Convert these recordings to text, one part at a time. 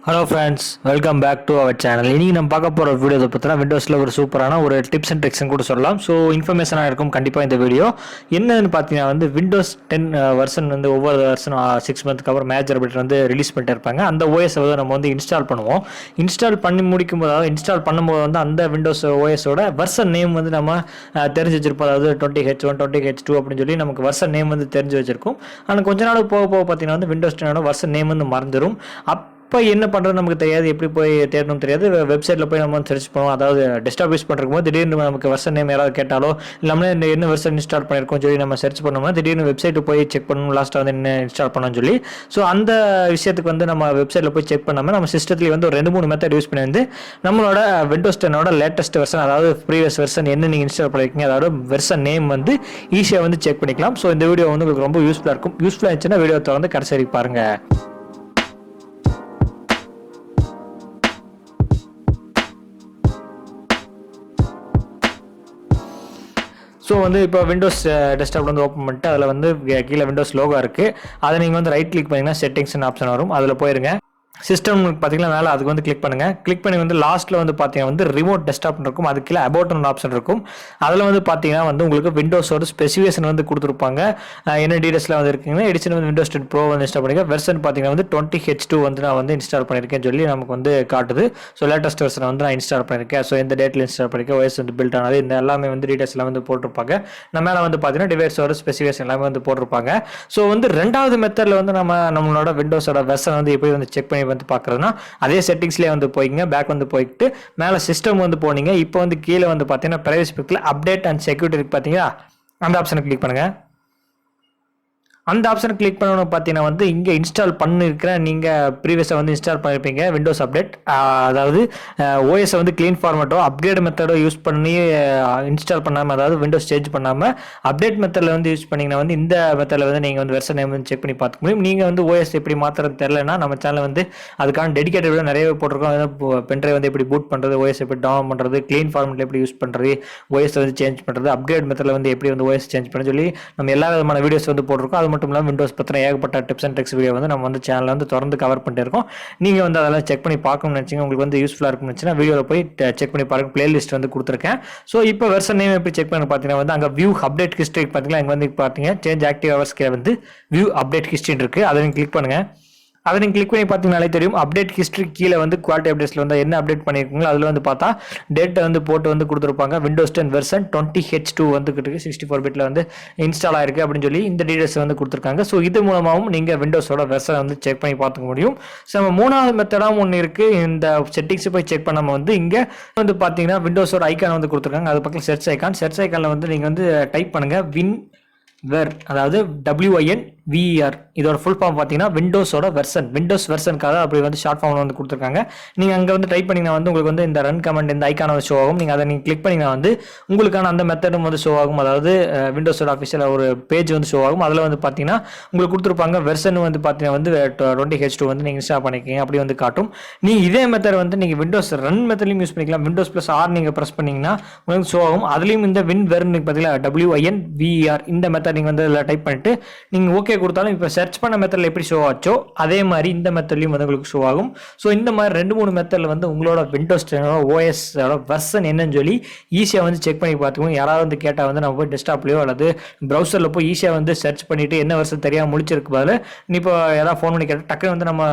Hello friends, welcome back to our channel. இன்றைக்கி நம்ம பார்க்க போகிற வீடியோ பார்த்தீங்கன்னா விண்டோஸில் ஒரு சூப்பரான ஒரு டிப்ஸ் அண்ட் ட்ரிக்ஸ்னு கூட சொல்லலாம். ஸோ இன்ஃபர்மேஷனாக இருக்கும் கண்டிப்பாக இந்த வீடியோ. என்னன்னு பார்த்தீங்கன்னா விண்டோஸ் 10 வெர்ஷன் ஒவ்வொரு வருஷன் 6 மந்த்துக்கு அப்புறம் மேஜர் அப்டேட் ரிலீஸ் பண்ணிட்டு இருப்பாங்க. அந்த ஓஎஸ் நம்ம இன்ஸ்டால் பண்ணுவோம். இன்ஸ்டால் பண்ணி முடிக்கும் போது, அதாவது இன்ஸ்டால் பண்ணும்போது அந்த விண்டோஸ் ஓஎஸோட வெர்ஷன் நேம் நம்ம தெரிஞ்சு வச்சிருப்போம். அதாவது 20H1 20H2 அப்படின்னு சொல்லி நமக்கு வெர்ஷன் நேம் தெரிஞ்சு வச்சிருக்கும். ஆனால் கொஞ்ச நாள் போக போக பார்த்தீங்கன்னா விண்டோஸ் 10 வெர்ஷன் நேம் மறந்துடும். இப்போ என்ன பண்ணுறது நமக்கு தெரியாது, எப்படி போய் தேடணும் தெரியாது. வெப்சைட்டில் போய் நம்ம சர்ச் பண்ணுவோம். அதாவது டெஸ்க்டாப் யூஸ் பண்ணுறக்கும் போது திடீர்னு நமக்கு வெர்ஷன் நேம் யாராவது கேட்டாலோ இல்லாமல் என்ன வெர்ஷன் இன்ஸ்டால் பண்ணியிருக்கோம் சொல்லி நம்ம சர்ச் பண்ணோம்னா திடீர்னு வெப்சைட்டு போய் செக் பண்ணணும் லாஸ்ட்டாக என்ன இன்ஸ்டால் பண்ணணும்னு சொல்லி. ஸோ அந்த விஷயத்துக்கு நம்ம வெப்சைட்டில் போய் செக் பண்ணாமல் நம்ம சிஸ்டத்துலேயே ஒரு 2-3 மெத்தட் யூஸ் பண்ணி நம்மளோட விண்டோஸ் 10 லேட்டஸ்ட் வெர்ஷன், அதாவது ப்ரீவியஸ் வெர்ஷன் என்ன நீங்கள் இன்ஸ்டால் பண்ணியிருக்கீங்க, அதாவது வெர்ஷன் நேம் ஈஸியாக செக் பண்ணிக்கலாம். ஸோ இந்த வீடியோ உங்களுக்கு ரொம்ப யூஸ்ஃபுல்லாக இருக்கும். யூஸ்ஃபுல்லாக இருந்துச்சுன்னா வீடியோ கடைசி வரைக்கும் பாருங்கள். ஸோ இப்போ விண்டோஸ் டெஸ்க்டாப் ஓப்பன் பண்ணிட்டு அதில் கீழே விண்டோஸ் லோகோ இருக்குது. அதை நீங்கள் ரைட் கிளிக் பண்ணிங்கன்னா செட்டிங்ஸ்னு ஆப்ஷன் வரும். அதில் போயிருங்க. சிஸ்டம் பார்த்தீங்கன்னா மேலே அதுக்கு கிளிக் பண்ணுங்கள். கிளிக் பண்ணி லாஸ்ட்டில் பார்த்தீங்கன்னா ரிமோட் டெஸ்க்டாப் இருக்கும். அது கீழே அபவுட்னு ஆப்ஷன் இருக்கும். அதில் பார்த்தீங்கன்னா உங்களுக்கு விண்டோஸோட ஸ்பெசிஃபிகேஷன் கொடுத்துருப்பாங்க. என்ன டீடைல்ஸில் இருக்குங்கன்னா எடிஷன் விண்டோஸ் 10 ப்ரோ இன்ஸ்டால் பண்ணிக்க. வெர்ஷன் பார்த்தீங்கன்னா 20H2 நான் இன்ஸ்டால் பண்ணியிருக்கேன்னு சொல்லி நமக்கு காட்டுது. ஸோ லேட்டஸ்ட் வெர்ஷன் நான் இன்ஸ்டால் பண்ணியிருக்கேன். ஸோ எந்த டேட்டில் இன்ஸ்டால் பண்ணிக்க, OS பில்ட் ஆனது, இந்த எல்லாமே டீடைல்ஸ் எல்லாம் போட்டிருப்பாங்க. நம்ம மேலே பார்த்தீங்கன்னா டிவைஸோட ஸ்பெசிஃபிகேஷன் எல்லாமே போட்டிருப்பாங்க. ஸோ ரெண்டாவது மெத்தடில் நம்மளோட விண்டோஸோட வெர்ஷன் எப்படி செக் பண்ணி பார்க்கறதுனா அதே செட்டிங்ஸ்லயே போய்ங்க. பேக் போயிட்டு மேல சிஸ்டம் போனீங்க. இப்போ கீழே பார்த்தீங்கன்னா பிரைவசி பிக்ல அப்டேட் அண்ட் செக்யூரிட்டி இருக்கு பார்த்தீங்களா, அந்த ஆப்ஷனை கிளிக் பண்ணுங்க. அந்த ஆப்ஷனை கிளிக் பண்ணணும் பார்த்தீங்கன்னா இங்கே இன்ஸ்டால் பண்ணிருக்கிற நீங்கள் ப்ரீவியஸாக இன்ஸ்டால் பண்ணியிருப்பீங்க விண்டோஸ் அப்டேட், அதாவது ஓஎஸை க்ளீன் ஃபார்மேட்டோ அப்கிரேட் மெத்தடோ யூஸ் பண்ணி இன்ஸ்டால் பண்ணாமல், அதாவது விண்டோஸ் சேஞ்ச் பண்ணாமல் அப்டேட் மெத்தடில் யூஸ் பண்ணிங்கன்னா இந்த மெத்தடில் நீங்கள் வெர்ஷன் நேம் செக் பண்ணி பார்த்துக்க முடியும். நீங்கள் ஓஎஸ் எப்படி மாற்றுறது தெரிலனா நம்ம சேனல் அதுக்கான டெடிகேட்டட் வீடியோ நிறையவே போட்டிருக்கோம். பென்ட்ரைவ் எப்படி பூட் பண்ணுறது, ஓஎஸ் எப்படி டவுன் பண்ணுறது, க்ளீன் ஃபார்மேட்டில் எப்படி யூஸ் பண்ணுறது, ஓஎஸ் சேஞ்ச் பண்ணுறது, அப்கிரேட் மெத்தடில் எப்படி ஓஎஸ் சேஞ்ச் பண்ண சொல்லி நம்ம எல்லா விதமான வீடியோஸ் போட்டிருக்கோம். அது மட்டும் இல்லாமல் விண்டோஸ் பற்றின ஏகப்பட்ட டிப்ஸ் அண்ட் ட்ரிக்ஸ் வீடியோ நம்ம சேனலில் தொடர்ந்து கவர் பண்ணிட்டு இருக்கோம். நீங்கள் அதெல்லாம் செக் பண்ணி பார்க்கணும்னு நினச்சிங்க, உங்களுக்கு யூஸ்ஃபுல்லாக இருக்கும்னு நினச்சிங்கன்னா வீடியோவில் போய் செக் பண்ணி பாருங்க. பிளேலிஸ்ட் கொடுத்துருக்கேன். ஸோ இப்போ வெர்ஷன் நேம் எப்படி செக் பண்ணி பார்த்தீங்கன்னா அங்கே வியூ அப்டேட் ஹிஸ்ட்ரி பார்த்தீங்கன்னா இங்கே பார்த்தீங்க சேஞ்ச் ஆக்டிவ் ஹவர்ஸ்க்கு வியூ அப்டேட் ஹிஸ்ட்ரி இருக்குது. அதை நீங்கள் கிளிக் பண்ணுங்கள். அதை நீங்கள் கிளிக் பண்ணி பார்த்தீங்கனாலே தெரியும். அப்டேட் ஹிஸ்ட்ரி கீழே குவாலிட்டி அப்டேட்ஸில் என்ன அப்டேட் பண்ணியிருக்கீங்களோ அதில் பார்த்தா டேட்டை போட்டு கொடுத்துருப்பாங்க. விண்டோஸ் 10 வெர்ஷன் 20H2 கிட்ட 64 பிட்டில் இன்ஸ்டால் ஆயிருக்கு அப்படின்னு சொல்லி இந்த டீடைல்ஸ் கொடுத்துருக்காங்க. ஸோ இது மூலமாகவும் நீங்கள் விண்டோஸோட வெர்ஷன் செக் பண்ணி பார்த்துக்க முடியும். ஸோ நம்ம மூணாவது மெத்தடாகவும் ஒன்று இருக்குது. இந்த செட்டிங்ஸை போய் செக் பண்ணாமல் இங்கே பார்த்தீங்கன்னா விண்டோஸோட ஐக்கான் கொடுத்துருக்காங்க. அது பக்கத்தில் சர்ச் ஐக்கானில் நீங்கள் டைப் பண்ணுங்கள் WinVer, அதாவது WINVER. இதோட ஃபுல் ஃபார்ம் பார்த்தீங்கன்னா விண்டோஸோட வெர்ஷன், விண்டோஸ் வெர்ஷனுக்காக அப்படி ஷார்ட் ஃபார்ம் கொடுத்துருக்காங்க. நீங்கள் அங்கே டைப் பண்ணிங்கன்னா உங்களுக்கு இந்த ரன் கமெண்ட் இந்த ஐக்கான ஷோ ஆகும். நீங்கள் அதை நீங்கள் கிளிக் பண்ணிங்கன்னா உங்களுக்கான அந்த மெத்தடும் ஷோ ஆகும். அதாவது விண்டோஸோட அஃபிஷியல் ஒரு பேஜ் ஷோ ஆகும். அதில் பார்த்தீங்கன்னா உங்களுக்கு கொடுத்துருப்பாங்க வெர்ஷன் பார்த்தீங்கன்னா 20H2 நீங்கள் இன்ஸ்டால் பண்ணிக்கிங்க அப்படி காட்டும். நீங்கள் இதே மெத்தட் நீங்கள் விண்டோஸ் ரன் மெத்தட்லையும் யூஸ் பண்ணிக்கலாம். விண்டோஸ் +R நீங்கள் ப்ரெஸ் பண்ணிங்கன்னா உங்களுக்கு ஷோ ஆகும். அதுலேயும் இந்த WinVer பார்த்தீங்கன்னா WINVER இந்த மெத்தட் நீங்கள் டைப் பண்ணிட்டு நீங்கள் ஓகே கொடுத்தாலும் இப்போ சர்ச் பண்ண மெத்தடில் எப்படி ஷோ ஆச்சோ அதே மாதிரி இந்த மெத்தட்லையும் உங்களுக்கு ஷோ ஆகும். ஸோ இந்த மாதிரி 2-3 மெத்தடில் உங்களோட விண்டோஸ் OS வெர்ஷன் என்னன்னு சொல்லி ஈஸியாக செக் பண்ணி பார்த்துக்கோங்க. யாராவது கேட்டால் நம்ம போய் டெஸ்க்டாப்லையோ அல்லது ப்ரௌசரில் போய் ஈஸியாக சர்ச் பண்ணிட்டு என்ன வெர்ஷன் தெரியாமல் முடிச்சிருக்கு பதில் இப்போ ஏதாவது ஃபோன் பண்ணி கேட்டால் டக்குன்னு நம்ம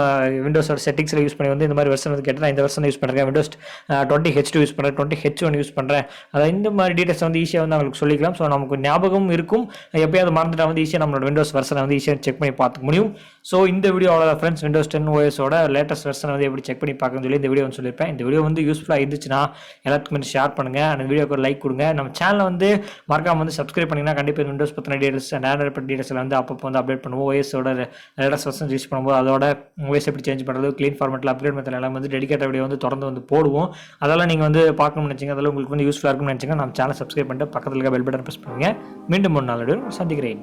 விண்டோஸோட செட்டிங்ஸில் யூஸ் பண்ணி இந்த மாதிரி வெர்ஷன் கேட்டால் நான் இந்த வெர்ஷன் யூஸ் பண்ணுறேன், விண்டோஸ் 20H2 யூஸ் பண்ணுறேன், 20H1 யூஸ் பண்ணுறேன், அதாவது இந்த மாதிரி டீடைல்ஸ் ஈஸியாக அவங்களுக்கு சொல்லிக்கலாம். ஸோ நமக்கு ஞாபகம் இருக்கும். எப்பயாவது மறந்துட்டா ஈஸியாக நம்மளோட விண்டோஸ் வெர்ஷனை ஈஸியாக செக் பண்ணி பார்த்துக்க முடியும். ஸோ இந்த வீடியோ அவ்வளோ ஃப்ரெண்ட்ஸ், விண்டோஸ் 10 OSோட லேட்டஸ்ட் வெர்ஷனை எப்படி செக் பண்ணி பார்க்கணும்னு சொல்லி இந்த வீடியோ சொல்லியிருப்பேன். இந்த வீடியோ யூஸ்ஃபுல்லாக இருந்துச்சுன்னா எல்லாத்துக்குமே ஷேர் பண்ணுங்கள். அந்த வீடியோக்கு ஒரு லைக் கொடுங்க. நம்ம சேனலை மறக்காம சப்ஸ்கிரைப் பண்ணிங்கன்னா கண்டிப்பாக விண்டோஸ் பற்றின டீடைல்ஸ் அண்ட் ஆண்ட்ராய்ட் டீடைல்ஸ் அப்பப்போ அப்டேட் பண்ணுவோம். OSோட லேட்டஸ்ட் வெர்ஷன் யூஸ் பண்ணும்போது அதோட OS எப்படி சேஞ்ச் பண்ணுறது, க்ளீன் ஃபார்மேட்டில் அப்டேட் மெத்தட் எல்லாம் டெடிகேட்டட் வீடியோ தொடர்ந்து போடுவோம். அதெல்லாம் நீங்கள் பார்க்கணும்னு நினச்சிங்க, அதெல்லாம் உங்களுக்கு யூஸ்ஃபுல்லாக இருக்கும்னு நினச்சிங்க நம்ம சேனல் சப்ஸ்கிரைப் பண்ணிட்டு பக்கத்தில் இருக்க பெல் பட்டன் ப்ரெஸ் பண்ணுங்கள். மீண்டும் ஒரு நாள் சந்திக்கிறேன்.